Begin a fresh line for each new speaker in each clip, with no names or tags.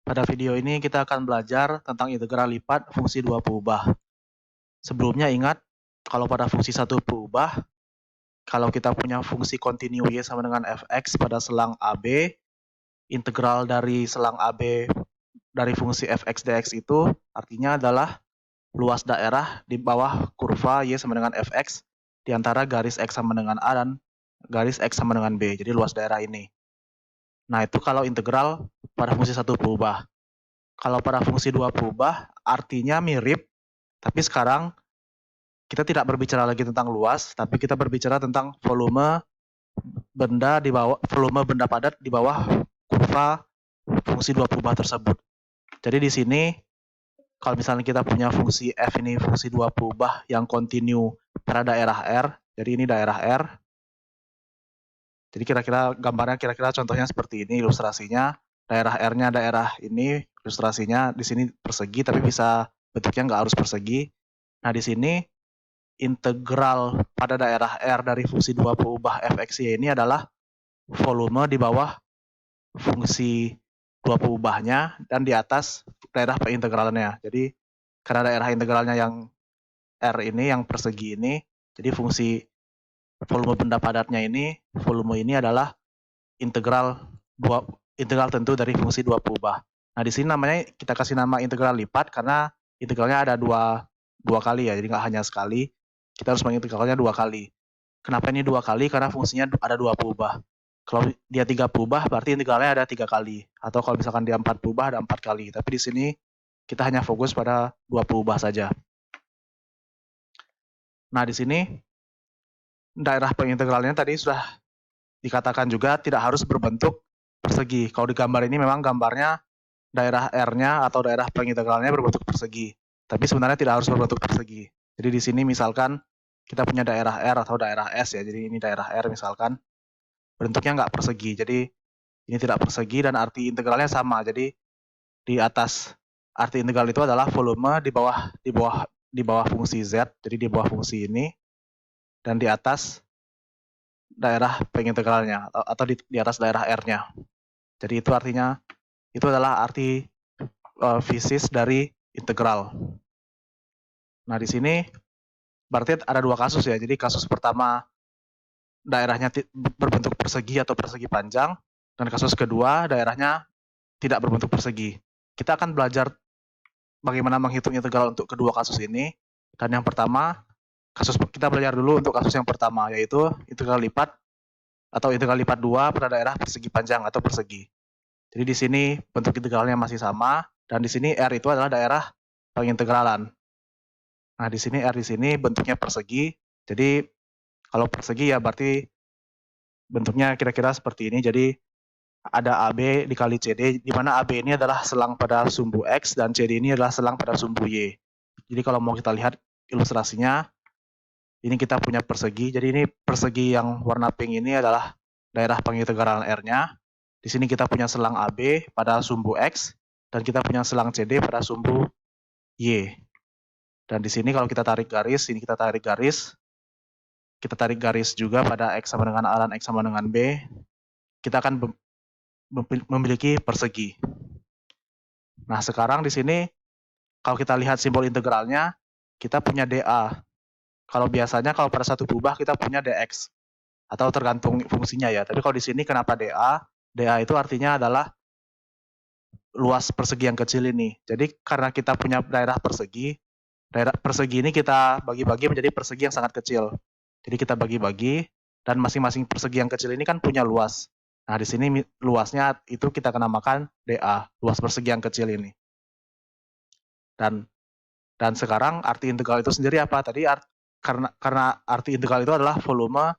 Pada video ini kita akan belajar tentang integral lipat fungsi dua peubah. Sebelumnya ingat, kalau pada fungsi satu peubah, kalau kita punya fungsi kontinu y sama dengan fx pada selang AB, integral dari selang AB dari fungsi fx dx itu artinya adalah luas daerah di bawah kurva y sama dengan fx di antara garis x sama dengan a dan garis x sama dengan b. Jadi luas daerah ini. Nah, itu kalau integral pada fungsi satu peubah. Kalau pada fungsi dua peubah, artinya mirip, tapi sekarang kita tidak berbicara lagi tentang luas, tapi kita berbicara tentang volume benda padat di bawah kurva fungsi dua peubah tersebut. Jadi di sini kalau misalnya kita punya fungsi f ini fungsi dua peubah yang kontinu pada daerah R, jadi ini daerah R. Jadi kira-kira gambarnya contohnya seperti ini ilustrasinya. Daerah R-nya daerah ini ilustrasinya di sini persegi, tapi bisa bentuknya nggak harus persegi. Nah, di sini integral pada daerah R dari fungsi dua peubah fx y ini adalah volume di bawah fungsi dua peubahnya dan di atas daerah integralnya. Jadi karena daerah integralnya yang R ini, yang persegi ini, jadi fungsi volume benda padatnya ini, volume ini adalah integral tentu dari fungsi dua peubah. Nah, di sini namanya kita kasih nama integral lipat karena integralnya ada dua kali ya, jadi nggak hanya sekali. Kita harus mengintegralnya dua kali. Kenapa ini dua kali? Karena fungsinya ada dua peubah. Kalau dia tiga peubah, berarti integralnya ada tiga kali. Atau kalau misalkan dia empat peubah, ada empat kali. Tapi di sini kita hanya fokus pada dua peubah saja. Nah, di sini daerah pengintegralnya tadi sudah dikatakan juga tidak harus berbentuk persegi. Kalau di gambar ini memang gambarnya daerah R-nya atau daerah pengintegralnya berbentuk persegi. Tapi sebenarnya tidak harus berbentuk persegi. Jadi di sini misalkan kita punya daerah R atau daerah S ya. Jadi ini daerah R misalkan. Bentuknya nggak persegi. Jadi ini tidak persegi dan arti integralnya sama. Jadi di atas arti integral itu adalah volume di bawah fungsi Z. Jadi di bawah fungsi ini. Dan di atas daerah pengintegralnya atau di atas daerah R-nya. Jadi itu artinya itu adalah arti fisis dari integral. Nah, di sini berarti ada dua kasus ya. Jadi kasus pertama daerahnya berbentuk persegi atau persegi panjang, dan kasus kedua daerahnya tidak berbentuk persegi. Kita akan belajar bagaimana menghitung integral untuk kedua kasus ini. Dan yang pertama, kita belajar dulu untuk kasus yang pertama, yaitu integral lipat atau integral lipat 2 pada daerah persegi panjang atau persegi. Jadi di sini bentuk integralnya masih sama, dan di sini R itu adalah daerah pengintegralan. Nah, di sini R di sini bentuknya persegi. Jadi kalau persegi ya berarti bentuknya kira-kira seperti ini. Jadi ada AB dikali CD, di mana AB ini adalah selang pada sumbu X dan CD ini adalah selang pada sumbu Y. Jadi kalau mau kita lihat ilustrasinya, ini kita punya persegi. Jadi ini persegi yang warna pink ini adalah daerah pengintegralan R-nya. Di sini kita punya selang AB pada sumbu X dan kita punya selang CD pada sumbu Y. Dan di sini kalau kita tarik garis, ini kita tarik garis juga pada X sama dengan A dan X sama dengan B. Kita akan memiliki persegi. Nah, sekarang di sini kalau kita lihat simbol integralnya, kita punya dA. Kalau biasanya kalau pada satu peubah kita punya dx atau tergantung fungsinya ya. Tapi kalau di sini kenapa dA? dA itu artinya adalah luas persegi yang kecil ini. Jadi karena kita punya daerah persegi ini kita bagi-bagi menjadi persegi yang sangat kecil. Jadi kita bagi-bagi dan masing-masing persegi yang kecil ini kan punya luas. Nah, di sini luasnya itu kita namakan dA, luas persegi yang kecil ini. Dan sekarang arti integral itu sendiri apa? Tadi karena arti integral itu adalah volume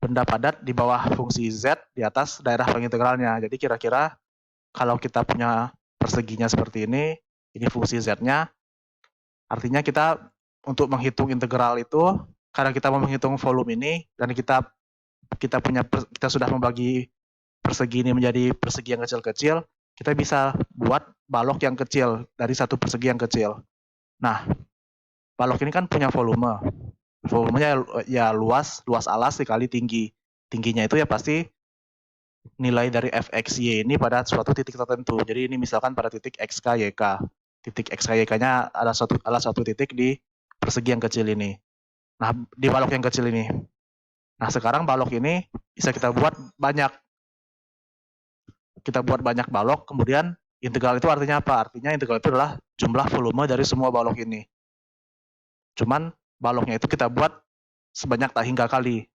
benda padat di bawah fungsi Z di atas daerah pengintegralnya. Jadi kira-kira kalau kita punya perseginya seperti ini fungsi Z-nya, artinya kita untuk menghitung integral itu, karena kita mau menghitung volume ini, dan kita sudah membagi persegi ini menjadi persegi yang kecil-kecil, kita bisa buat balok yang kecil dari satu persegi yang kecil. Nah, balok ini kan punya volume. Volumenya ya luas alas dikali tinggi. Tingginya itu ya pasti nilai dari fxy ini pada suatu titik tertentu. Jadi ini misalkan pada titik xk, yk. Titik xk, yk-nya ada satu titik di persegi yang kecil ini. Nah, di balok yang kecil ini. Nah, sekarang balok ini bisa kita buat banyak. Kita buat banyak balok, kemudian integral itu artinya apa? Artinya integral itu adalah jumlah volume dari semua balok ini. Cuman baloknya itu kita buat sebanyak tak hingga kali.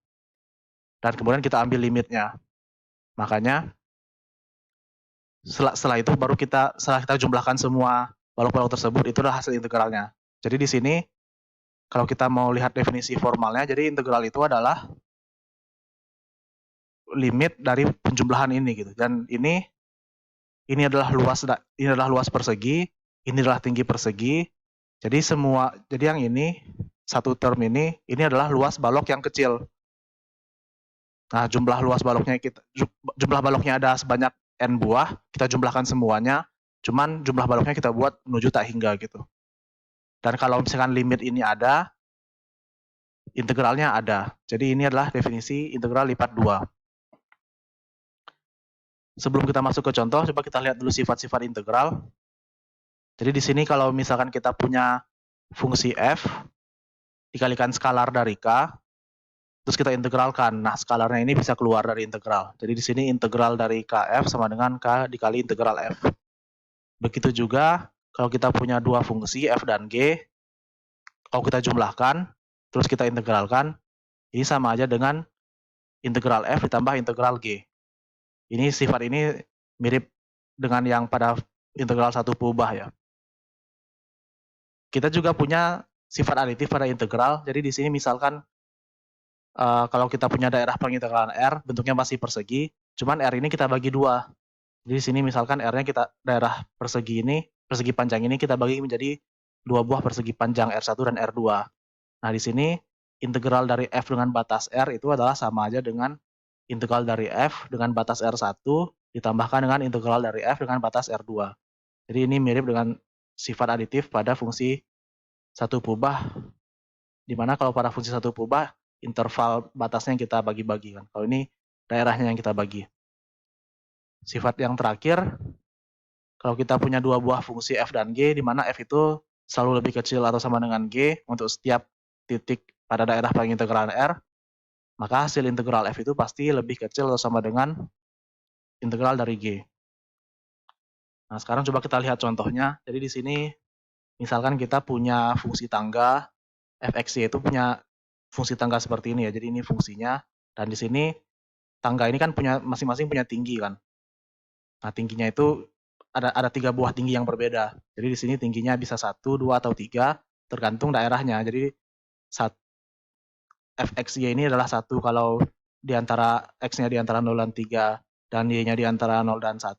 Dan kemudian kita ambil limitnya. Makanya setelah itu baru setelah kita jumlahkan semua balok-balok tersebut, itu adalah hasil integralnya. Jadi di sini kalau kita mau lihat definisi formalnya, jadi integral itu adalah limit dari penjumlahan ini gitu. Dan ini adalah luas persegi, ini adalah tinggi persegi. Jadi yang ini satu term ini adalah luas balok yang kecil. Nah, jumlah baloknya ada sebanyak n buah, kita jumlahkan semuanya, cuman jumlah baloknya kita buat menuju tak hingga gitu. Dan kalau misalkan limit ini ada, integralnya ada. Jadi ini adalah definisi integral lipat 2. Sebelum kita masuk ke contoh, coba kita lihat dulu sifat-sifat integral. Jadi di sini kalau misalkan kita punya fungsi f dikalikan skalar dari k, terus kita integralkan. Nah, skalarnya ini bisa keluar dari integral. Jadi di sini integral dari kf sama dengan k dikali integral f. Begitu juga kalau kita punya dua fungsi f dan g, kalau kita jumlahkan, terus kita integralkan, ini sama aja dengan integral f ditambah integral g. Ini sifat ini mirip dengan yang pada integral satu pubah ya. Kita juga punya sifat aditif pada integral. Jadi di sini misalkan kalau kita punya daerah pengintegralan R, bentuknya masih persegi, cuman R ini kita bagi dua. Jadi di sini misalkan R-nya daerah persegi panjang ini kita bagi menjadi dua buah persegi panjang R1 dan R2. Nah, di sini integral dari F dengan batas R itu adalah sama aja dengan integral dari F dengan batas R1 ditambahkan dengan integral dari F dengan batas R2. Jadi ini mirip dengan sifat aditif pada fungsi satu pubah, di mana kalau pada fungsi satu pubah, interval batasnya yang kita bagi-bagi kan. Kalau ini daerahnya yang kita bagi. Sifat yang terakhir, kalau kita punya dua buah fungsi f dan g, di mana f itu selalu lebih kecil atau sama dengan g untuk setiap titik pada daerah pengintegralan R, maka hasil integral f itu pasti lebih kecil atau sama dengan integral dari g. Nah, sekarang coba kita lihat contohnya. Jadi di sini, misalkan kita punya fungsi tangga, fx itu punya fungsi tangga seperti ini ya. Jadi ini fungsinya, dan di sini tangga ini kan punya masing-masing punya tinggi kan. Nah, tingginya itu ada 3 buah tinggi yang berbeda. Jadi di sini tingginya bisa 1, 2, atau 3, tergantung daerahnya. Jadi fxy ini adalah 1 kalau di antara x-nya di antara 0 dan 3 dan y-nya di antara 0 dan 1.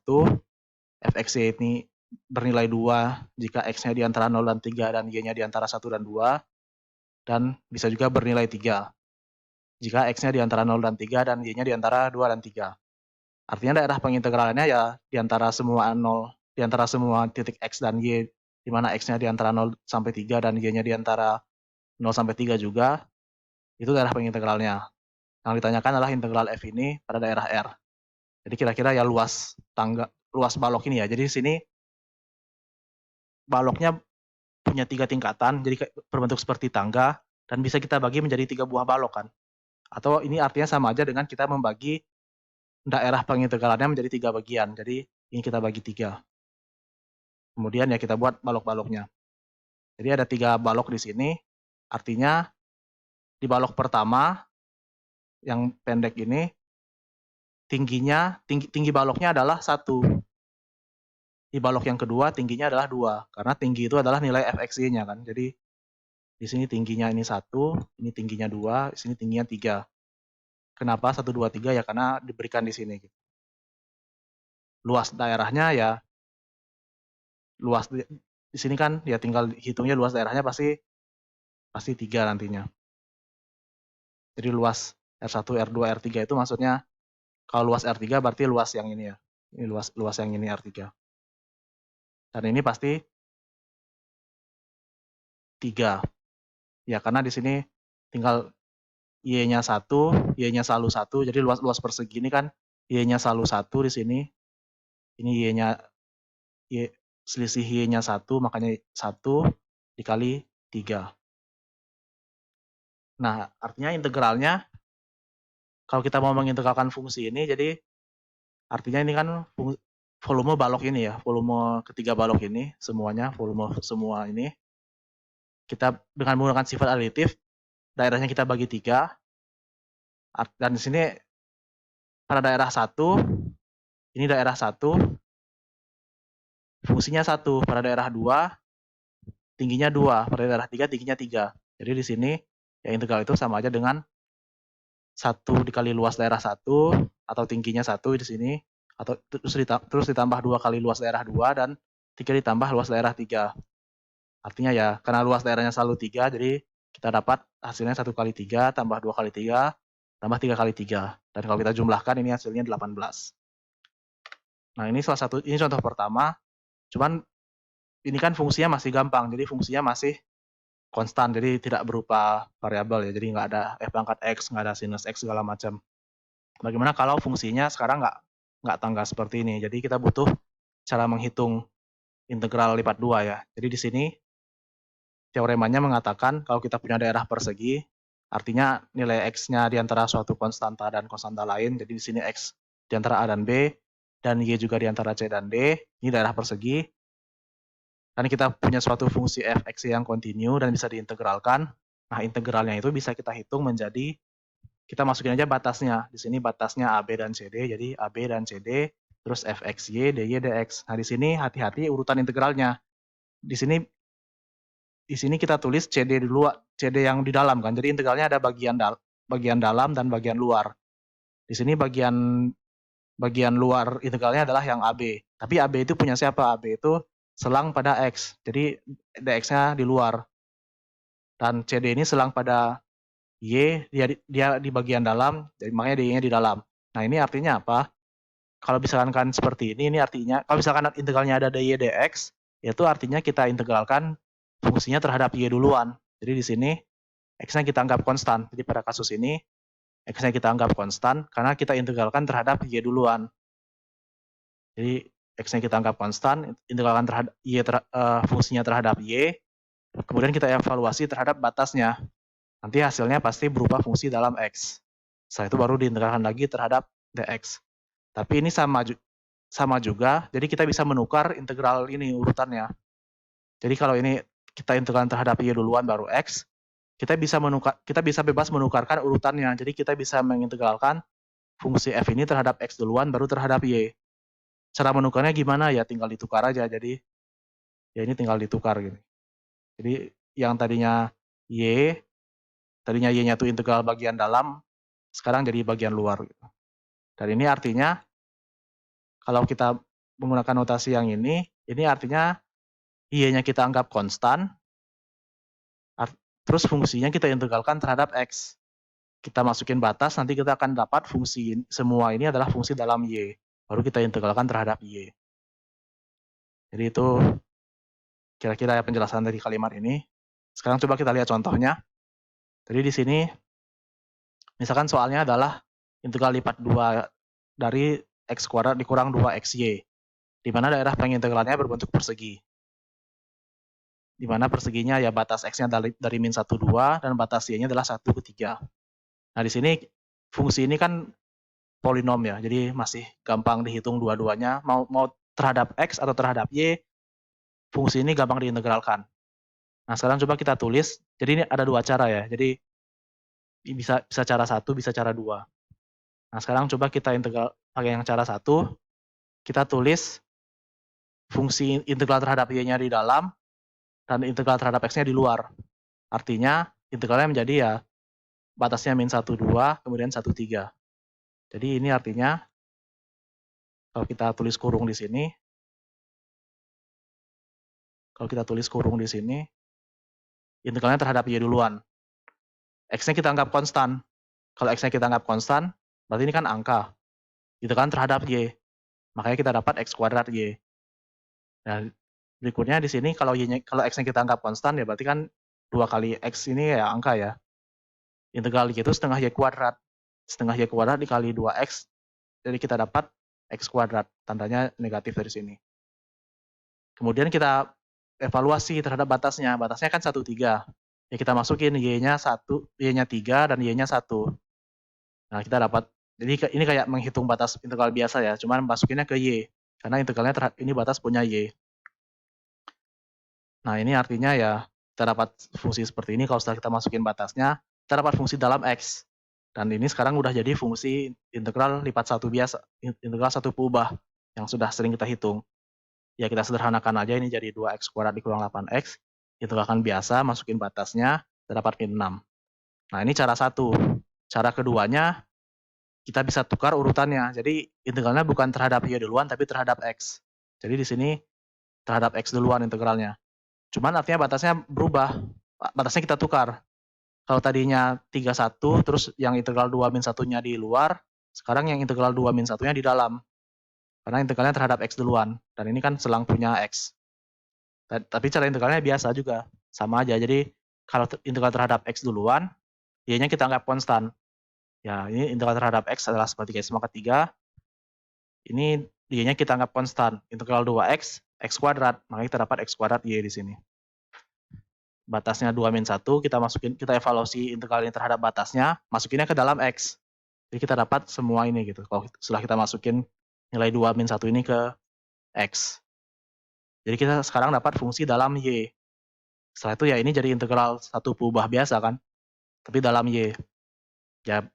Fxy ini bernilai 2 jika x-nya di antara 0 dan 3 dan y-nya di antara 1 dan 2. Dan bisa juga bernilai 3 jika x-nya di antara 0 dan 3 dan y-nya di antara 2 dan 3. Artinya daerah pengintegralannya ya di antara semua titik x dan y, di mana x-nya di antara 0 sampai 3 dan y-nya di antara 0 sampai 3 juga, itu daerah pengintegralnya. Yang ditanyakan adalah integral f ini pada daerah R. Jadi kira-kira ya luas balok ini ya. Jadi di sini baloknya punya 3 tingkatan, jadi berbentuk seperti tangga, dan bisa kita bagi menjadi 3 buah balok kan. Atau ini artinya sama aja dengan kita membagi daerah pengintegralannya menjadi 3 bagian. Jadi ini kita bagi 3. Kemudian ya kita buat balok-baloknya. Jadi ada 3 balok di sini, artinya di balok pertama yang pendek ini tinggi baloknya adalah 1. Di balok yang kedua tingginya adalah 2, karena tinggi itu adalah nilai fxy-nya kan. Jadi di sini tingginya ini 1, ini tingginya 2, di sini tingginya 3. Kenapa 1, 2, 3? Ya karena diberikan di sini. Luas daerahnya ya luas di sini kan ya tinggal hitungnya luas daerahnya pasti 3 nantinya. Jadi luas R1, R2, R3 itu maksudnya kalau luas R3 berarti luas yang ini ya. Ini luas yang ini R3. Dan ini pasti 3. Ya karena di sini tinggal Y-nya 1, Y-nya selalu 1, jadi luas persegi ini kan Y-nya selalu 1 di sini. Ini Y-nya, selisih Y-nya 1, makanya 1 dikali 3. Nah, artinya integralnya, kalau kita mau mengintegralkan fungsi ini, jadi artinya ini kan volume balok ini ya, volume ketiga balok ini, semuanya, volume semua ini, kita dengan menggunakan sifat aditif, daerahnya kita bagi 3, dan di sini pada daerah 1, ini daerah 1, fungsinya 1, pada daerah 2, tingginya 2, pada daerah 3, tingginya 3. Jadi di sini, ya integral itu sama aja dengan 1 dikali luas daerah 1, atau tingginya 1 di sini, atau terus ditambah 2 kali luas daerah 2, dan 3 ditambah luas daerah 3. Artinya ya, karena luas daerahnya selalu 3, jadi kita dapat hasilnya 1 kali 3, tambah 2 kali 3, tambah 3 kali 3. Dan kalau kita jumlahkan, ini hasilnya 18. Nah, ini contoh pertama, cuman ini kan fungsinya masih gampang, jadi fungsinya masih konstan, jadi tidak berupa variabel ya, jadi nggak ada f pangkat x, nggak ada sinus x segala macam. Bagaimana kalau fungsinya sekarang nggak tangga seperti ini, jadi kita butuh cara menghitung integral lipat 2 ya. Jadi di sini teoremanya mengatakan kalau kita punya daerah persegi, artinya nilai x-nya di antara suatu konstanta dan konstanta lain, jadi di sini x di antara A dan B, dan y juga di antara C dan D, ini daerah persegi, dan kita punya suatu fungsi f(x) yang kontinu dan bisa diintegralkan. Nah, integralnya itu bisa kita hitung menjadi, kita masukin aja batasnya. Di sini batasnya AB dan CD, jadi AB dan CD, terus fxy, dy, dx. Nah, di sini hati-hati urutan integralnya. Di sini kita tulis CD dulu, CD yang di dalam kan. Jadi integralnya ada bagian dalam dan bagian luar. Di sini bagian luar integralnya adalah yang AB. Tapi AB itu punya siapa? AB itu selang pada X. Jadi dx-nya di luar. Dan CD ini selang pada Y, dia di bagian dalam, jadi makanya D-nya di dalam. Nah, ini artinya apa? Kalau misalkan seperti ini artinya, kalau misalkan integralnya ada dy dx, itu artinya kita integralkan fungsinya terhadap Y duluan. Jadi di sini X-nya kita anggap konstan. Jadi pada kasus ini, X-nya kita anggap konstan karena kita integralkan terhadap Y duluan. Jadi X-nya kita anggap konstan, integralkan terhadap fungsinya terhadap Y, kemudian kita evaluasi terhadap batasnya. Nanti hasilnya pasti berupa fungsi dalam X. Setelah itu baru diintegralkan lagi terhadap dx. Tapi ini sama juga, jadi kita bisa menukar integral ini urutannya. Jadi kalau ini kita integralkan terhadap Y duluan baru X, kita bisa bebas menukarkan urutannya. Jadi kita bisa mengintegralkan fungsi f ini terhadap X duluan baru terhadap Y. Cara menukarnya gimana ya? Tinggal ditukar aja. Jadi ya ini tinggal ditukar gitu. Jadi yang tadinya Y-nya itu integral bagian dalam, sekarang jadi bagian luar. Gitu. Dan ini artinya, kalau kita menggunakan notasi yang ini artinya Y-nya kita anggap konstan, terus fungsinya kita integralkan terhadap X. Kita masukin batas, nanti kita akan dapat fungsi semua ini adalah fungsi dalam Y. Baru kita integralkan terhadap Y. Jadi itu kira-kira penjelasan dari kalimat ini. Sekarang coba kita lihat contohnya. Jadi di sini, misalkan soalnya adalah integral lipat 2 dari X kuadrat dikurang 2XY, di mana daerah pengintegralnya berbentuk persegi. Di mana perseginya ya batas X-nya dari min 1, 2, dan batas Y-nya adalah 1 ke 3. Nah, di sini fungsi ini kan polinom ya, jadi masih gampang dihitung dua-duanya, mau terhadap X atau terhadap Y, fungsi ini gampang diintegralkan. Nah, sekarang coba kita tulis, jadi ini ada dua cara ya, jadi bisa cara 1, bisa cara 2. Nah, sekarang coba kita integral pakai yang cara 1, kita tulis fungsi integral terhadap Y-nya di dalam, dan integral terhadap X-nya di luar. Artinya, integralnya menjadi ya, batasnya min 1, 2, kemudian 1, 3. Jadi ini artinya, kalau kita tulis kurung di sini, integralnya terhadap Y duluan. X-nya kita anggap konstan. Kalau X-nya kita anggap konstan, berarti ini kan angka. Integralkan terhadap Y. Makanya kita dapat X kuadrat Y. Nah, berikutnya di sini kalau X-nya kita anggap konstan, ya berarti kan 2 kali X ini ya angka ya. Integral Y itu setengah Y kuadrat. Setengah Y kuadrat dikali 2X jadi kita dapat X kuadrat, tandanya negatif dari sini. Kemudian kita evaluasi terhadap batasnya kan 1, 3. Ya kita masukin Y-nya 1, Y-nya 3, dan Y-nya 1. Nah, kita dapat, jadi ini kayak menghitung batas integral biasa ya, cuman masukinnya ke Y, karena integralnya ini batas punya Y. Nah, ini artinya ya, kita dapat fungsi seperti ini, kalau setelah kita masukin batasnya, kita dapat fungsi dalam X. Dan ini sekarang udah jadi fungsi integral lipat 1 biasa, integral 1 peubah, yang sudah sering kita hitung. Ya kita sederhanakan aja, ini jadi 2x kuadrat dikurang 8x, integralkan biasa, masukin batasnya, kita dapat min 6. Nah, ini cara satu. Cara keduanya, kita bisa tukar urutannya. Jadi integralnya bukan terhadap y duluan, tapi terhadap x. Jadi di sini terhadap x duluan integralnya. Cuman artinya batasnya berubah. Batasnya kita tukar. Kalau tadinya 31, terus yang integral 2 min 1-nya di luar, sekarang yang integral 2 min 1-nya di dalam. Karena integralnya terhadap x duluan. Dan ini kan selang punya x. Tapi cara integralnya biasa juga. Sama aja. Jadi kalau integral terhadap x duluan, y-nya kita anggap konstan. Ya, ini integral terhadap x adalah seperti sama ketiga. Ini y-nya kita anggap konstan. Integral 2x, x kuadrat. Maka kita dapat x kuadrat y di sini. Batasnya 2 min 1, kita evaluasi integral ini terhadap batasnya, masukinnya ke dalam x. Jadi kita dapat semua ini gitu. Kalau setelah kita masukin nilai 2 min 1 ini ke x. Jadi kita sekarang dapat fungsi dalam y. Setelah itu ya ini jadi integral 1 peubah biasa kan. Tapi dalam y. Ya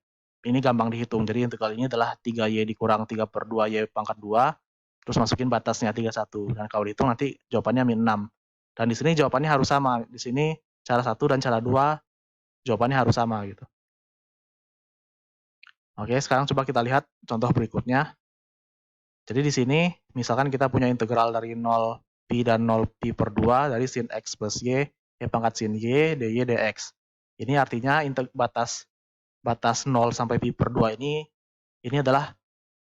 ini gampang dihitung. Jadi integral ini adalah 3y dikurang 3/2y pangkat 2. Terus masukin batasnya 31. Dan kalau dihitung nanti jawabannya min 6. Dan di sini jawabannya harus sama. Di sini cara 1 dan cara 2 jawabannya harus sama gitu. Oke, sekarang coba kita lihat contoh berikutnya. Jadi di sini misalkan kita punya integral dari 0 pi dan 0 pi per 2 dari sin x plus y pangkat sin y dy dx. Ini artinya batas 0 sampai pi per 2 ini adalah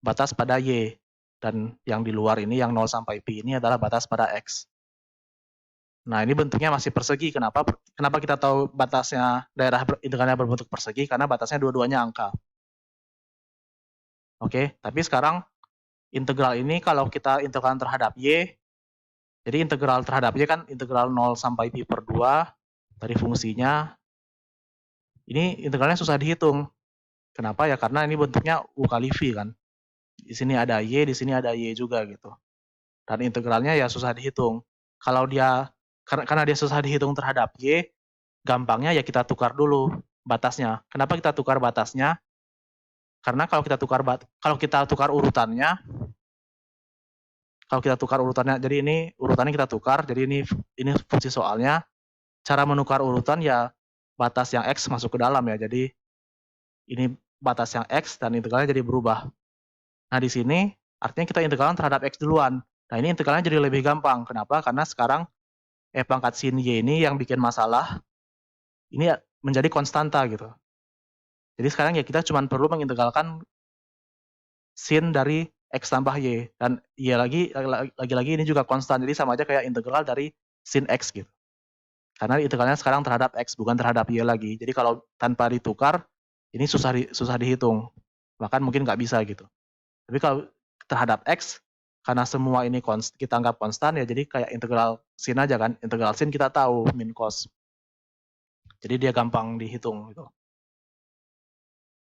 batas pada y. Dan yang di luar ini yang 0 sampai pi ini adalah batas pada x. Nah, ini bentuknya masih persegi. Kenapa kita tahu batasnya daerah integralnya berbentuk persegi? Karena batasnya dua-duanya angka. Oke, tapi sekarang integral ini kalau kita integralkan terhadap y, jadi integral terhadap y kan integral 0 sampai pi per 2 dari fungsinya. Ini integralnya susah dihitung. Kenapa ya? Karena ini bentuknya u kali v kan. Di sini ada y, di sini ada y juga gitu. Dan integralnya ya susah dihitung. Kalau karena dia susah dihitung terhadap y, gampangnya ya kita tukar dulu batasnya. Kenapa kita tukar batasnya? Karena kalau kita tukar urutannya, jadi ini urutannya kita tukar, jadi ini fungsi soalnya. Cara menukar urutan ya batas yang x masuk ke dalam ya. Jadi ini batas yang x dan integralnya jadi berubah. Nah, di sini artinya kita integralkan terhadap x duluan. Nah, ini integralnya jadi lebih gampang. Kenapa? Karena sekarang pangkat sin y ini yang bikin masalah, ini menjadi konstanta gitu. Jadi sekarang ya kita cuma perlu mengintegralkan sin dari x tambah y. Dan y lagi-lagi ini juga konstan. Jadi sama aja kayak integral dari sin x gitu. Karena integralnya sekarang terhadap x, bukan terhadap y lagi. Jadi kalau tanpa ditukar, ini susah dihitung. Bahkan mungkin nggak bisa gitu. Tapi kalau terhadap x, karena semua ini kita anggap konstan, ya jadi kayak integral sin aja kan. Integral sin kita tahu, min cos. Jadi dia gampang dihitung gitu.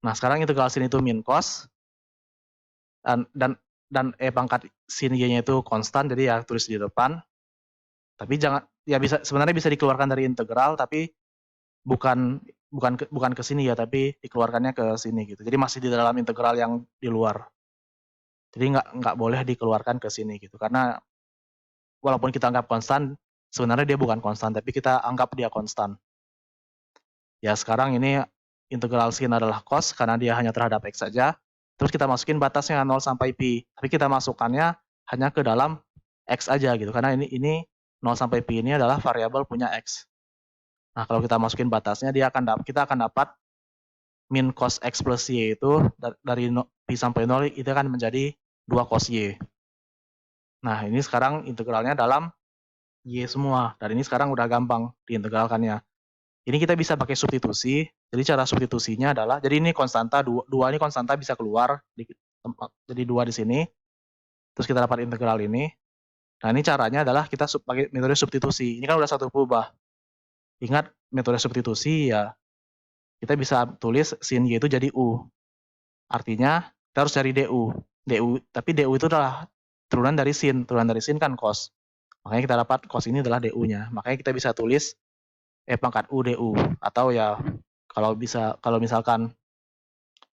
Nah, sekarang integral sin itu min cos. Dan pangkat sin y-nya itu konstan, jadi ya tulis di depan. Tapi sebenarnya bisa dikeluarkan dari integral, tapi bukan ke sini ya, tapi dikeluarkannya ke sini gitu. Jadi masih di dalam integral yang di luar. Jadi nggak boleh dikeluarkan ke sini gitu, karena walaupun kita anggap konstan, sebenarnya dia bukan konstan, tapi kita anggap dia konstan. Ya sekarang ini integral sin adalah cos, karena dia hanya terhadap x saja. Terus kita masukin batasnya 0 sampai pi, tapi kita masukkannya hanya ke dalam x aja gitu, karena ini 0 sampai pi ini adalah variabel punya x. Nah, kalau kita masukin batasnya, kita akan dapat min cos x plus y itu dari pi sampai 0 itu akan menjadi 2 cos y. Nah, ini sekarang integralnya dalam y semua. Dan ini sekarang udah gampang diintegralkannya. Ini kita bisa pakai substitusi. Jadi cara substitusinya adalah, jadi ini konstanta, 2 ini konstanta bisa keluar. jadi 2 di sini, terus kita dapat integral ini. Nah, ini caranya adalah kita pakai metode substitusi. Ini kan udah satu kubah. Ingat metode substitusi ya, kita bisa tulis sin Y itu jadi U. Artinya kita harus cari DU. Tapi DU itu adalah turunan dari sin. Turunan dari sin kan cos. Makanya kita dapat cos ini adalah DU-nya. Makanya kita bisa tulis E pangkat U DU. Atau ya kalau misalkan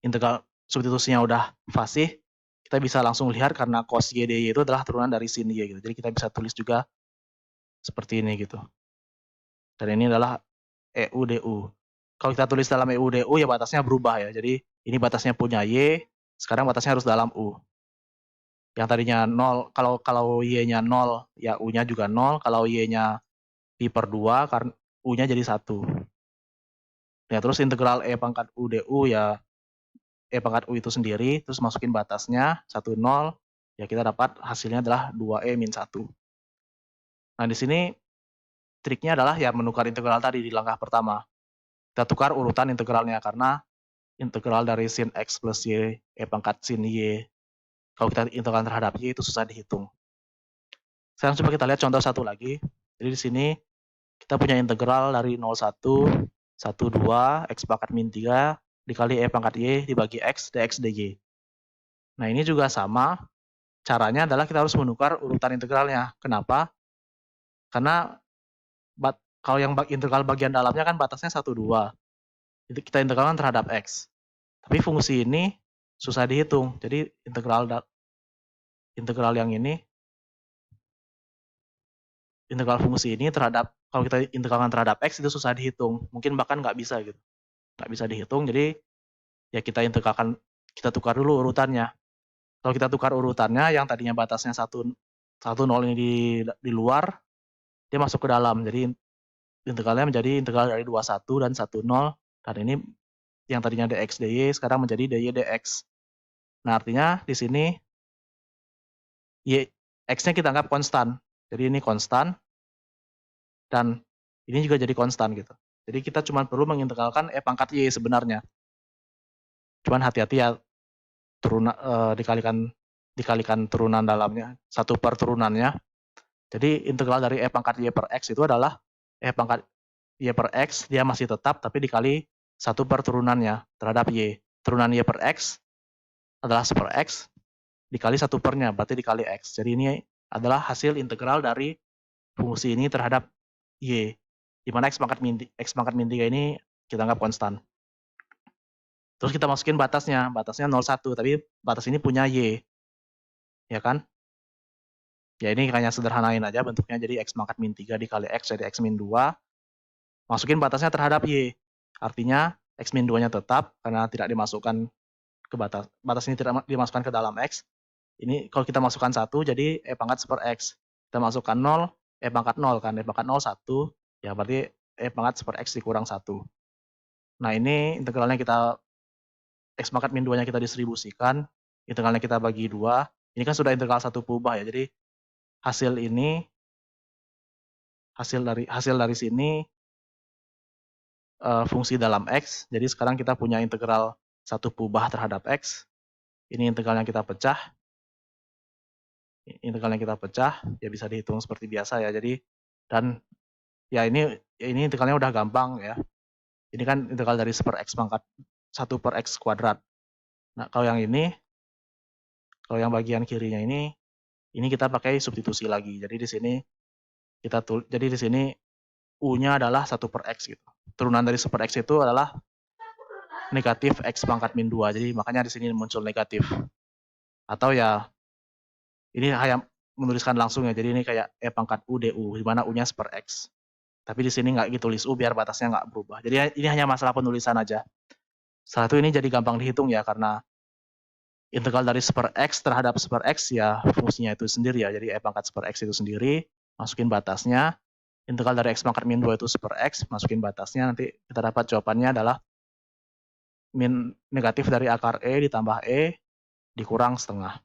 integral substitusinya udah fasih, kita bisa langsung lihat karena cos Y DY itu adalah turunan dari sin Y gitu. Jadi kita bisa tulis juga seperti ini gitu. Dan ini adalah EU DU. Kalau kita tulis dalam EU DU ya batasnya berubah ya. Jadi ini batasnya punya Y, sekarang batasnya harus dalam U. Yang tadinya 0, kalau Y-nya 0, ya U-nya juga 0. Kalau Y-nya pi per 2, karena U-nya jadi 1. Ya, terus integral E pangkat U DU ya, E pangkat U itu sendiri, terus masukin batasnya, 1, 0, ya kita dapat hasilnya adalah 2E min 1. Nah, di sini triknya adalah ya menukar integral tadi di langkah pertama. Kita tukar urutan integralnya, karena integral dari sin X plus Y, E pangkat sin Y, kalau kita integral terhadap Y itu susah dihitung. Sekarang coba kita lihat contoh satu lagi. Jadi di sini kita punya integral dari 01, 12, X pangkat min 3, dikali E pangkat Y dibagi X, dx dy. Nah, ini juga sama. Caranya adalah kita harus menukar urutan integralnya. Kenapa? Karena kalau yang integral bagian dalamnya kan batasnya 1, 2. Itu kita integralkan terhadap X. Tapi fungsi ini susah dihitung. Jadi integral yang ini, integral fungsi ini terhadap, kalau kita integralkan terhadap X itu susah dihitung. Mungkin bahkan nggak bisa gitu. Nggak bisa dihitung, jadi ya kita integralkan, kita tukar dulu urutannya. Kalau kita tukar urutannya, yang tadinya batasnya 1, 0 ini di luar, dia masuk ke dalam. Jadi integralnya menjadi integral dari 21 dan 10, dan ini yang tadinya dx dy sekarang menjadi dy dx. Nah, artinya di sini x-nya kita anggap konstan. Jadi ini konstan, dan ini juga jadi konstan gitu. Jadi kita cuma perlu mengintegralkan E pangkat Y sebenarnya. Cuman hati-hati ya, dikalikan turunan dalamnya, 1 per turunannya. Jadi integral dari E pangkat Y per X itu adalah E pangkat Y per X, dia masih tetap, tapi dikali 1 per turunannya terhadap Y. Turunan Y per X adalah 1 per X, dikali 1 pernya, berarti dikali X. Jadi ini adalah hasil integral dari fungsi ini terhadap Y, di mana X pangkat min 3 ini kita anggap konstan. Terus kita masukin batasnya 0,1, tapi batas ini punya Y, ya kan? Ya ini hanya sederhanain aja bentuknya, jadi X pangkat min 3 dikali X jadi X min 2, masukin batasnya terhadap Y, artinya X min 2-nya tetap, karena tidak dimasukkan ke batas ini tidak dimasukkan ke dalam X. Ini kalau kita masukkan 1, jadi E pangkat 1 per X, kita masukkan 0, E pangkat 0 kan, E pangkat 0, 1, ya berarti E pangkat 1 per X dikurang 1. Nah, ini integralnya kita, X pangkat min 2-nya kita distribusikan, integralnya kita bagi 2, ini kan sudah integral 1 kubah ya, jadi hasil dari sini fungsi dalam X, jadi sekarang kita punya integral 1 kubah terhadap X, ini integralnya kita pecah, ya bisa dihitung seperti biasa ya, jadi, dan ya ini integralnya udah gampang ya, ini kan integral dari 1 per X pangkat 1 per X kuadrat. Nah, kalau yang ini, kalau yang bagian kirinya ini kita pakai substitusi lagi. Jadi di sini U-nya adalah 1 per X gitu. Turunan dari 1 per X itu adalah negatif X pangkat min 2. Jadi makanya di sini muncul negatif. Atau ya, ini hanya menuliskan langsung ya. Jadi ini kayak E pangkat U DU, di mana U-nya 1 per X. Tapi di sini nggak ditulis U biar batasnya nggak berubah. Jadi ini hanya masalah penulisan aja. Setelah itu ini jadi gampang dihitung ya, karena integral dari 1 per X terhadap 1 per X ya fungsinya itu sendiri ya. Jadi E pangkat 1 per X itu sendiri, masukin batasnya. Integral dari X pangkat min 2 itu 1 per X, masukin batasnya. Nanti kita dapat jawabannya adalah negatif dari akar E ditambah E dikurang setengah.